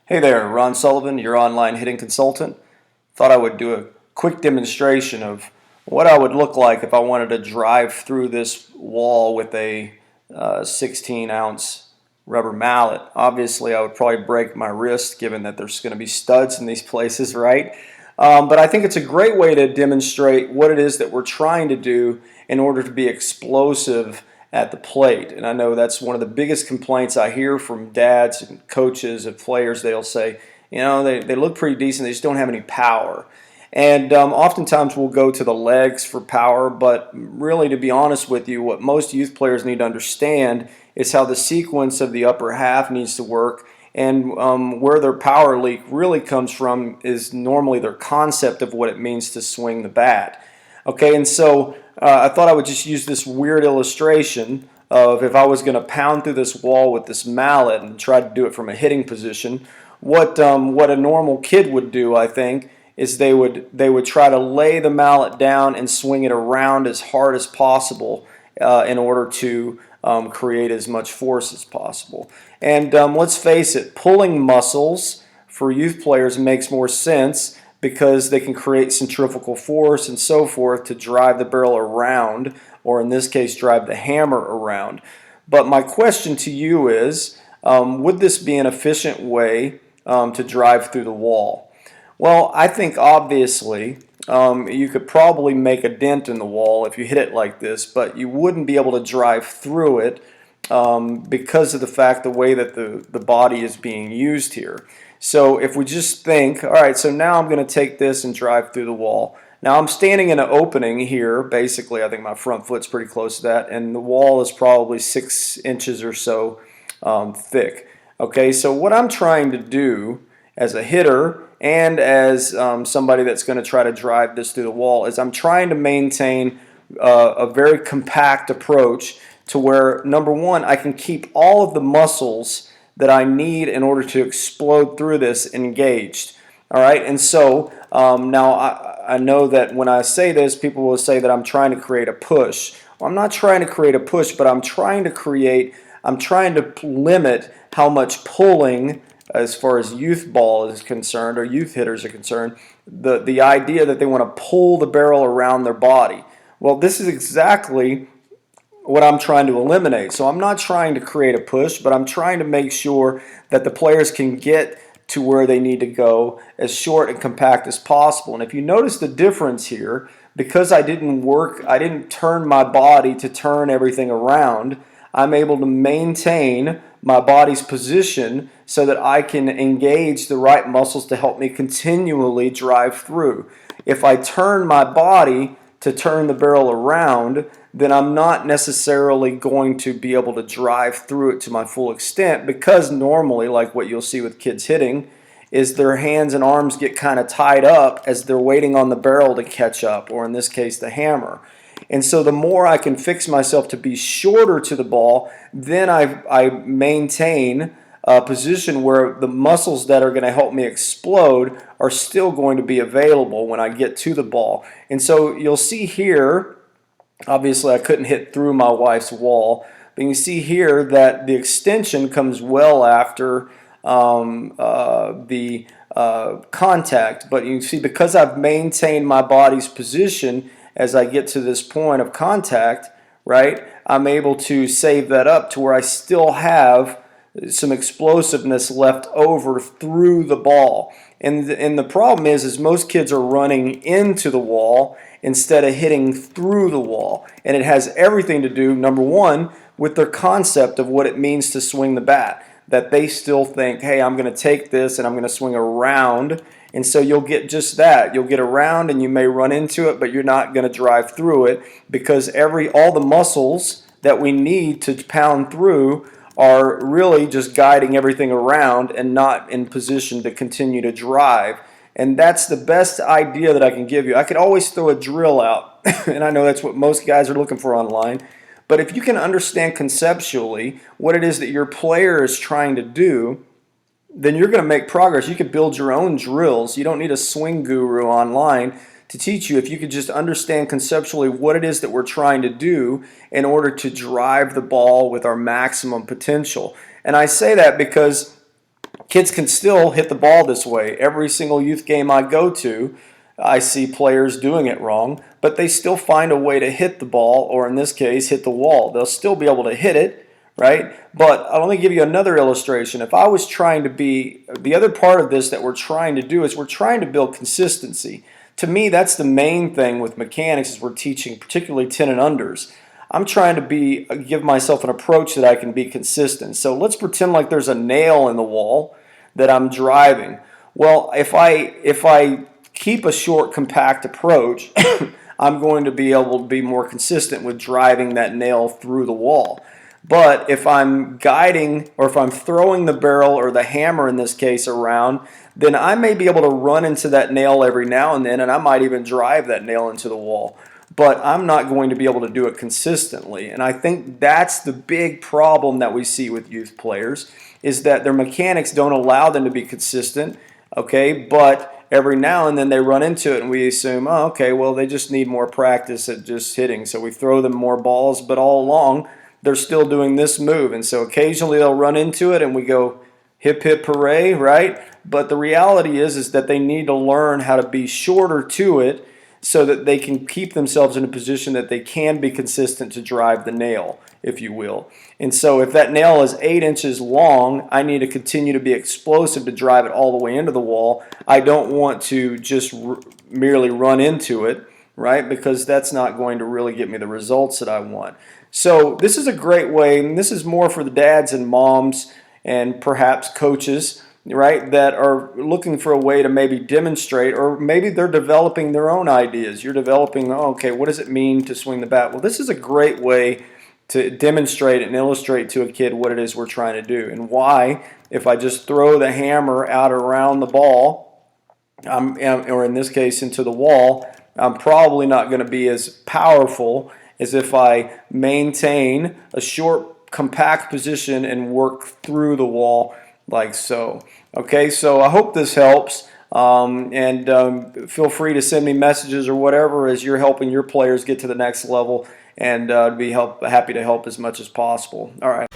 Hey there, Ron Sullivan, your online hitting consultant. Thought I would do a quick demonstration of what I would look like if I wanted to drive through this wall with a 16-ounce rubber mallet. Obviously, I would probably break my wrist given that there's going to be studs in these places, right? But I think it's a great way to demonstrate what it is that we're trying to do in order to be explosive at the plate. And I know that's one of the biggest complaints I hear from dads and coaches and players. They'll say, they look pretty decent, they just don't have any power. And oftentimes we'll go to the legs for power, but really, to be honest with you, what most youth players need to understand is how the sequence of the upper half needs to work, and where their power leak really comes from is normally their concept of what it means to swing the bat. Okay, and so I thought I would just use this weird illustration of if I was going to pound through this wall with this mallet and try to do it from a hitting position. What a normal kid would do, I think, is they would try to lay the mallet down and swing it around as hard as possible in order to create as much force as possible. And let's face it, pulling muscles for youth players makes more sense because they can create centrifugal force and so forth to drive the barrel around, or in this case, drive the hammer around. But my question to you is, would this be an efficient way to drive through the wall? Well, I think obviously you could probably make a dent in the wall if you hit it like this, but you wouldn't be able to drive through it because of the way that the body is being used here. So if we just think, all right, so now I'm going to take this and drive through the wall. Now I'm standing in an opening here, basically. I think my front foot's pretty close to that, and the wall is probably 6 inches or so thick. Okay, so what I'm trying to do as a hitter and as somebody that's going to try to drive this through the wall is I'm trying to maintain a very compact approach to where, number one, I can keep all of the muscles that I need in order to explode through this engaged. All right, and so now I know that when I say this, people will say that I'm trying to create a push. Well, I'm not trying to create a push, but I'm trying to limit how much pulling, as far as youth ball is concerned or youth hitters are concerned, the idea that they want to pull the barrel around their body. Well, this is exactly what I'm trying to eliminate. So I'm not trying to create a push, but I'm trying to make sure that the players can get to where they need to go as short and compact as possible. And if you notice the difference here, because I didn't turn my body to turn everything around, I'm able to maintain my body's position so that I can engage the right muscles to help me continually drive through. If I turn my body to turn the barrel around, then I'm not necessarily going to be able to drive through it to my full extent, because normally, like what you'll see with kids hitting, is their hands and arms get kind of tied up as they're waiting on the barrel to catch up, or in this case, the hammer. And so the more I can fix myself to be shorter to the ball, then I maintain a position where the muscles that are going to help me explode are still going to be available when I get to the ball. And so you'll see here, obviously I couldn't hit through my wife's wall, but you can see here that the extension comes well after the contact. But you can see, because I've maintained my body's position as I get to this point of contact, right, I'm able to save that up to where I still have some explosiveness left over through the ball. And the problem is most kids are running into the wall instead of hitting through the wall. And it has everything to do, number one, with their concept of what it means to swing the bat. That they still think, hey, I'm going to take this and I'm going to swing around. And so you'll get just that. You'll get around and you may run into it, but you're not going to drive through it, because all the muscles that we need to pound through are really just guiding everything around and not in position to continue to drive. And that's the best idea that I can give you. I could always throw a drill out, and I know that's what most guys are looking for online. But if you can understand conceptually what it is that your player is trying to do, then you're going to make progress. You could build your own drills. You don't need a swing guru online to teach you. If you could just understand conceptually what it is that we're trying to do in order to drive the ball with our maximum potential. And I say that because Kids can still hit the ball this way. Every single youth game I go to, I see players doing it wrong, but they still find a way to hit the ball, or in this case, hit the wall. They'll still be able to hit it, right? But let me give you another illustration. If I was trying to be, the other part of this that we're trying to do is we're trying to build consistency. To me, that's the main thing with mechanics is we're teaching, particularly 10 and unders. I'm trying to give myself an approach that I can be consistent. So let's pretend like there's a nail in the wall that I'm driving. Well, if I keep a short, compact approach, I'm going to be able to be more consistent with driving that nail through the wall. But if I'm guiding, or if I'm throwing the barrel or the hammer in this case around, then I may be able to run into that nail every now and then, and I might even drive that nail into the wall. But I'm not going to be able to do it consistently. And I think that's the big problem that we see with youth players, is that their mechanics don't allow them to be consistent, okay? But every now and then they run into it and we assume, oh, okay, well, they just need more practice at just hitting. So we throw them more balls, but all along they're still doing this move. And so occasionally they'll run into it and we go, hip, hip, hooray, right? But the reality is that they need to learn how to be shorter to it, so that they can keep themselves in a position that they can be consistent to drive the nail, if you will. And so if that nail is 8 inches long, I need to continue to be explosive to drive it all the way into the wall. I don't want to just merely run into it, right? Because that's not going to really get me the results that I want. So this is a great way, and this is more for the dads and moms and perhaps coaches, right, that are looking for a way to maybe demonstrate, or maybe they're developing their own ideas. You're developing, oh, okay, what does it mean to swing the bat? Well, this is a great way to demonstrate and illustrate to a kid what it is we're trying to do, and why, if I just throw the hammer out around the ball, or in this case into the wall, I'm probably not going to be as powerful as if I maintain a short, compact position and work through the wall like so. Okay, so I hope this helps, and feel free to send me messages or whatever as you're helping your players get to the next level, and be happy to help as much as possible. All right.